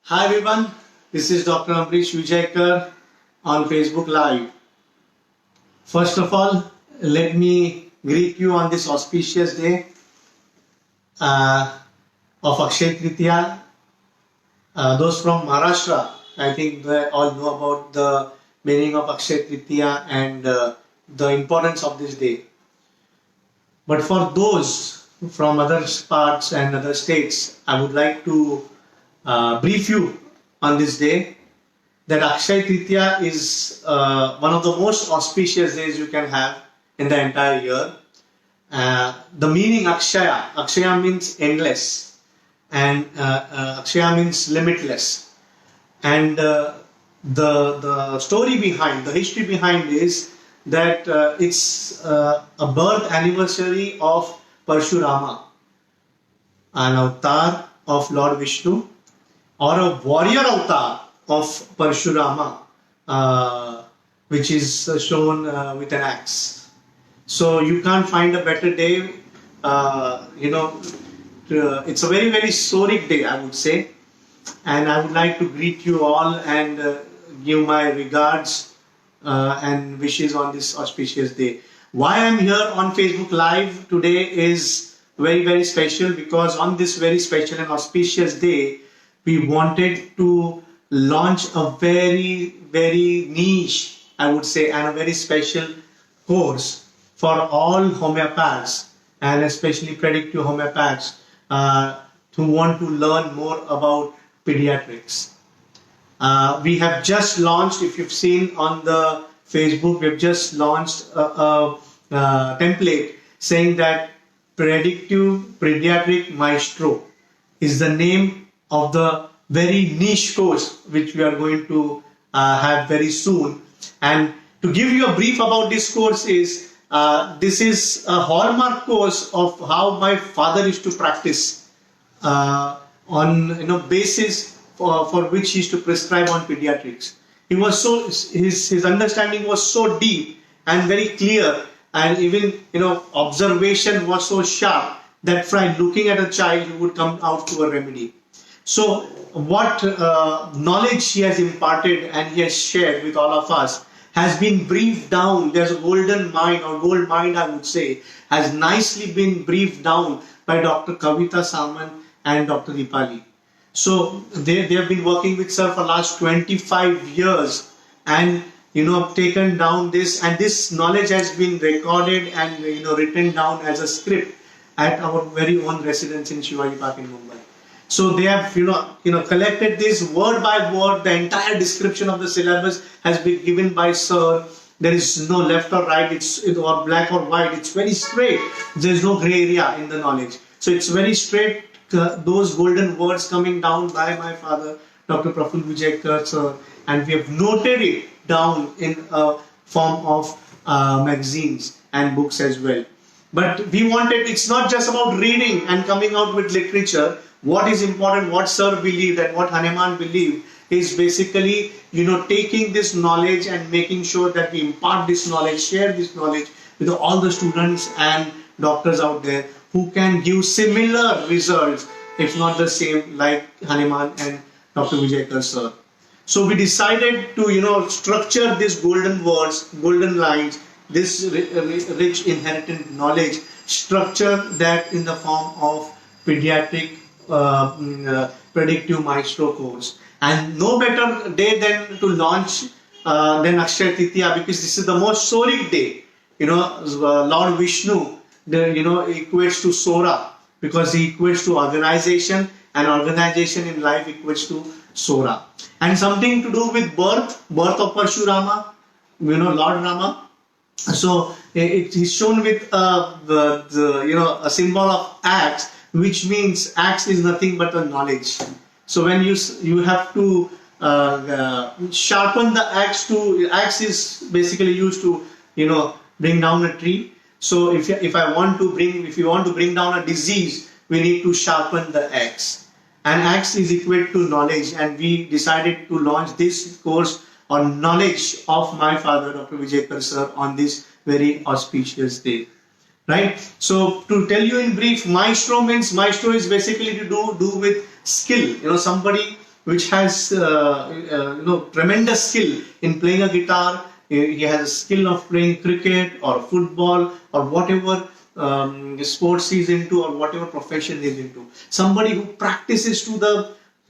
Hi everyone, this is Dr. Ambrish Vijaykar on Facebook Live. First of all, let me greet you on this auspicious day uh, of Akshay Tritiya. Those from Maharashtra, I think they all know about the meaning of Akshay Tritiya and the importance of this day. But for those from other parts and other states, I would like to brief you on this day that Akshay Tritiya is one of the most auspicious days you can have in the entire year. The meaning Akshaya means endless, and Akshaya means limitless. And the story behind, the history behind is that it's a birth anniversary of Parshurama, an avatar of Lord Vishnu, or a warrior avatar of Parshurama, which is shown with an axe. So you can't find a better day. It's a very, very historic day, I would say. And I would like to greet you all and give my regards and wishes on this auspicious day. Why I'm here on Facebook Live today is very, very special, because on this very special and auspicious day, we wanted to launch a very, very niche, I would say, and a very special course for all homeopaths, and especially predictive homeopaths who want to learn more about pediatrics. We have just launched, if you've seen on the Facebook, we've just launched a template saying that Predictive Pediatric Maestro is the name of the very niche course which we are going to have very soon. And to give you a brief about this course is, this is a hallmark course of how my father used to practice on basis for which he used to prescribe on pediatrics. He was so, his understanding was so deep and very clear, and even observation was so sharp that by looking at a child he would come out to a remedy. So what knowledge he has imparted and he has shared with all of us has been briefed down. There's a golden mind, or gold mind I would say, has nicely been briefed down by Dr. Kavita Samant and Dr. Deepali. So they have been working with sir for last 25 years and taken down this, and this knowledge has been recorded and written down as a script at our very own residence in Shivaji Park in Mumbai. So they have collected this word by word. The entire description of the syllabus has been given by sir. There is no left or right, it's or black or white. It's very straight. There is no gray area in the knowledge. So it's very straight. Those golden words coming down by my father, Dr. Praful Vijaykar sir, and we have noted it down in a form of magazines and books as well. But we wanted, it's not just about reading and coming out with literature. What is important, what sir believed and what Hanuman believed, is basically taking this knowledge and making sure that we impart this knowledge, share this knowledge with all the students and doctors out there who can give similar results, if not the same, like Hanuman and Dr. Vijaykar sir. So we decided to structure these golden words, golden lines, this rich inherited knowledge, structure that in the form of pediatric predictive maestro course. And no better day than to launch than Akshay Tritiya, because this is the most historic day. Lord Vishnu equates to Sora, because he equates to organization, and organization in life equates to Sora. And something to do with birth of Parshurama, Lord Rama. So it is shown with a symbol of axe, which means axe is nothing but a knowledge. So when you have to sharpen the axe is basically used to bring down a tree. So if you want to bring down a disease, we need to sharpen the axe. And axe is equal to knowledge, and we decided to launch this course on knowledge of my father, Dr. Vijaykar sir, on this very auspicious day. Right? So to tell you in brief, maestro is basically to do with skill. Somebody which has tremendous skill in playing a guitar. He has a skill of playing cricket or football or whatever sports he's into or whatever profession he's into. Somebody who practices to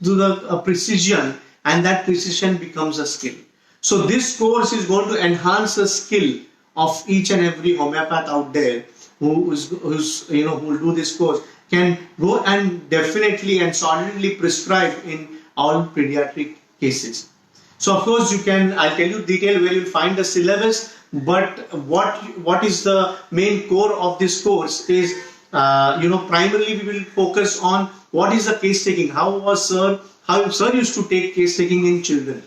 the precision, and that precision becomes a skill. So this course is going to enhance the skill of each and every homeopath out there who will do this course, can go and definitely and solidly prescribe in all pediatric cases. So of course I'll tell you detail where you'll find the syllabus, but what is the main core of this course is, primarily we will focus on what is the case taking, how sir used to take case taking in children.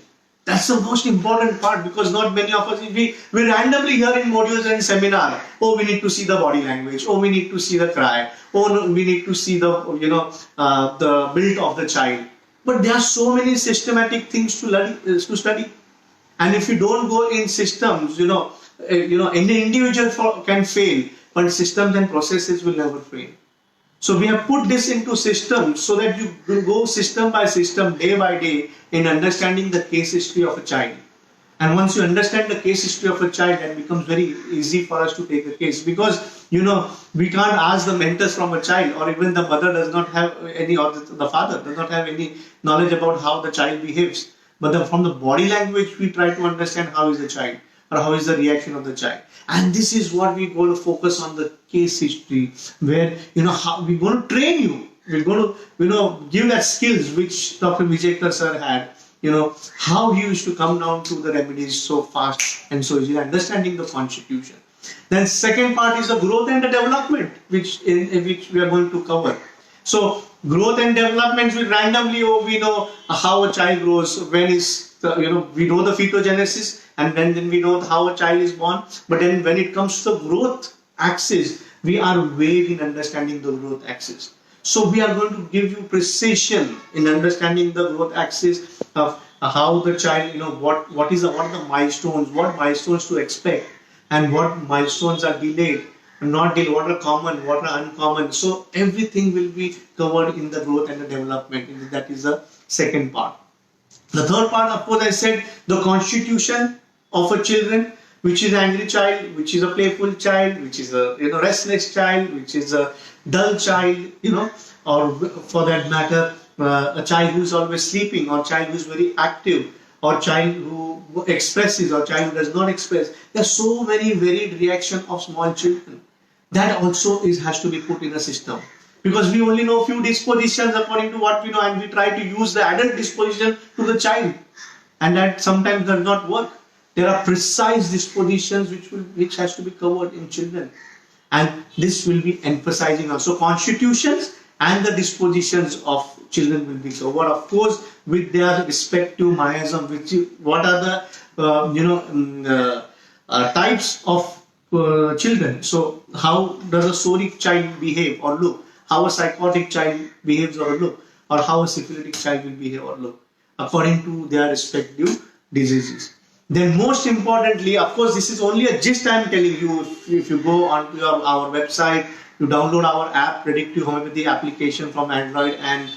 That's the most important part, because not many of us, we randomly hear in modules and seminar, oh, we need to see the body language, oh, we need to see the cry, oh, no, we need to see the, the build of the child. But there are so many systematic things to study. And if you don't go in systems, any individual can fail, but systems and processes will never fail. So we have put this into systems so that you will go system by system, day by day, in understanding the case history of a child. And once you understand the case history of a child, it becomes very easy for us to take a case, because we can't ask the mentors from a child, or even the mother does not have any, or the father does not have any knowledge about how the child behaves. But from the body language, we try to understand how is the child, or how is the reaction of the child. And this is what we're going to focus on, the case history, where how we're going to train you. We're going to give that skills which Dr. Vijayakar sir had. How he used to come down to the remedies so fast and so easily, understanding the constitution. Then second part is the growth and the development, which we are going to cover. So growth and development, we randomly, we know how a child grows, when is we know the fetogenesis, and then we know how a child is born. But then when it comes to the growth axis, we are vague in understanding the growth axis. So we are going to give you precision in understanding the growth axis of how the child, what are the milestones, what milestones to expect, and what milestones are delayed, not delayed, what are common, what are uncommon. So everything will be covered in the growth and the development. That is the second part. The third part, of course, I said the constitution of a children, which is an angry child, which is a playful child, which is a restless child, which is a dull child, or for that matter, a child who is always sleeping, or child who is very active, or child who expresses, or child who does not express. There are so many varied reactions of small children. That also has to be put in a system. Because we only know few dispositions according to what we know, and we try to use the adult disposition to the child, and that sometimes does not work. There are precise dispositions which has to be covered in children, and this will be emphasizing also constitutions and the dispositions of children will be covered, of course, with their respective miasm, what are the types of children. So how does a soric child behave or look? How a psychotic child behaves or look, or how a syphilitic child will behave or look, according to their respective diseases. Then most importantly, of course, this is only a gist I am telling you. If you go onto our website, you download our app, Predictive Homeopathy application from Android and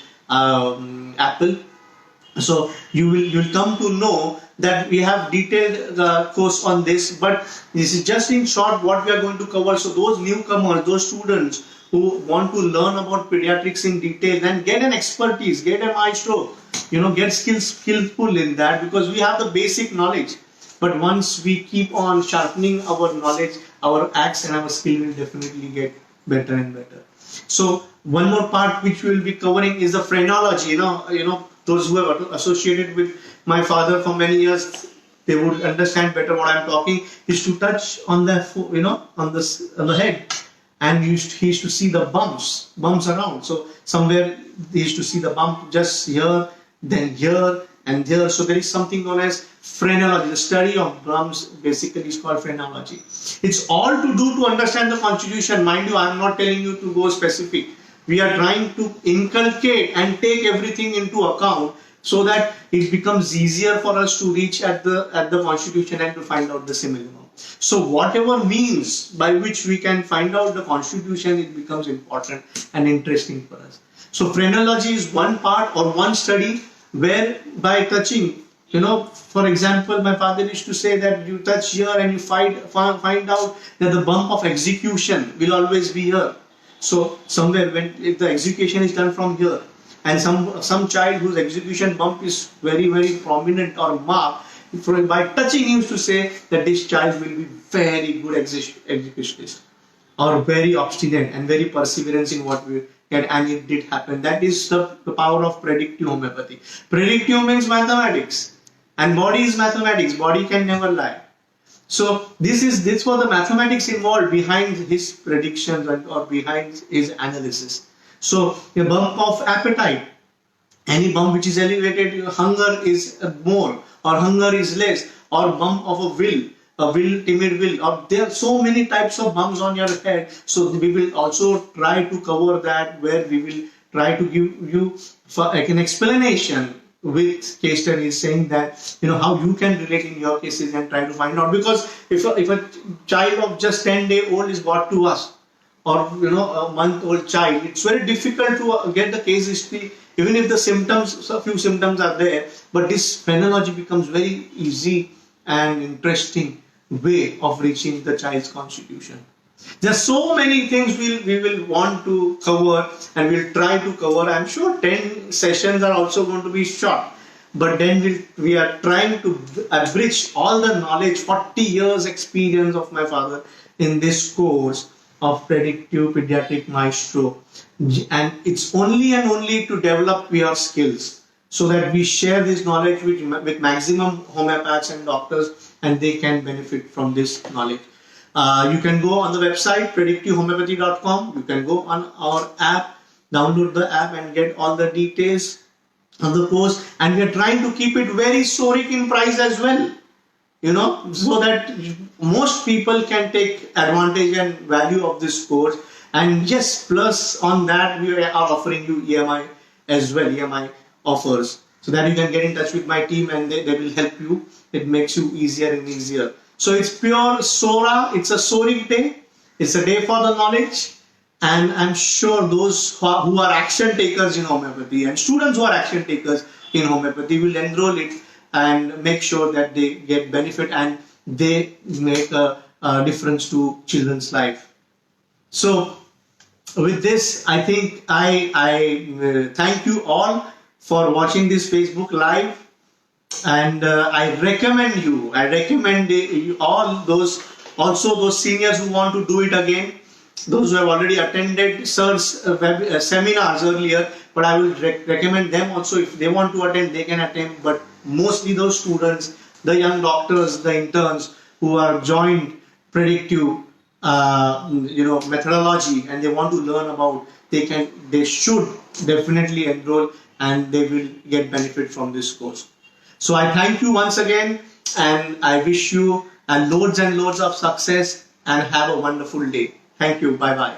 Apple. So you'll come to know that we have detailed course on this, but this is just in short what we are going to cover. So those newcomers, those students who want to learn about pediatrics in detail and get an expertise, get a maestro, get skillful in that, because we have the basic knowledge. But once we keep on sharpening our knowledge, our axe and our skill will definitely get better and better. So one more part which we will be covering is the phrenology. Those who have associated with my father for many years, they would understand better what I am talking. Is to touch on the on the head, and he used to see the bumps around. So somewhere he used to see the bump just here, then here and here. So there is something known as phrenology. The study of bumps basically is called phrenology. It's all to do to understand the constitution. Mind you, I am not telling you to go specific. We are trying to inculcate and take everything into account so that it becomes easier for us to reach at the constitution and to find out the simillimum. So whatever means by which we can find out the constitution, it becomes important and interesting for us. So phrenology is one part or one study where by touching, for example, my father used to say that you touch here and you find out that the bump of execution will always be here. So somewhere if the execution is done from here, and some child whose execution bump is very very prominent or marked, by touching, he used to say that this child will be very good executionist, or very obstinate and very perseverance in what we get, and it did happen. That is the power of predictive homeopathy. Predictive means mathematics, and body is mathematics. Body can never lie. So this was the mathematics involved behind his predictions or behind his analysis. So a bump of appetite, any bump which is elevated, hunger is more or hunger is less, or bump of a will, timid will, or there are so many types of bumps on your head. So we will also try to cover that, where we will try to give you an explanation with case studies, saying that how you can relate in your cases and try to find out. Because if a child of just 10-day-old is brought to us, or a month-old child, it's very difficult to get the case history, even if a few symptoms are there. But this phrenology becomes very easy and interesting way of reaching the child's constitution. There are so many things we will want to cover, and we'll try to cover. I'm sure 10 sessions are also going to be short, but then we are trying to abridge all the knowledge, 40 years experience of my father in this course of Predictive Pediatric Maestro, and it's only and only to develop your skills, so that we share this knowledge with maximum homeopaths and doctors, and they can benefit from this knowledge. You can go on the website predictivehomeopathy.com. You can go on our app, download the app, and get all the details of the course. And we are trying to keep it very soaring in price as well, so that most people can take advantage and value of this course. And yes, plus on that, we are offering you EMI as well, EMI offers, so that you can get in touch with my team and they will help you. It makes you easier and easier. So it's pure Sora. It's a soaring day. It's a day for the knowledge. And I'm sure those who are action takers in homeopathy, and students who are action takers in homeopathy, will enroll it and make sure that they get benefit and they make a difference to children's life. So with this, I think I thank you all for watching this Facebook Live. And I recommend you all those seniors who want to do it again, those who have already attended Sir's seminars earlier, but I will recommend them also. If they want to attend, they can attend, but mostly those students, the young doctors, the interns who are joined predictive methodology, and they want to learn about, they should definitely enroll, and they will get benefit from this course. So I thank you once again, and I wish you loads and loads of success, and have a wonderful day. Thank you. Bye-bye.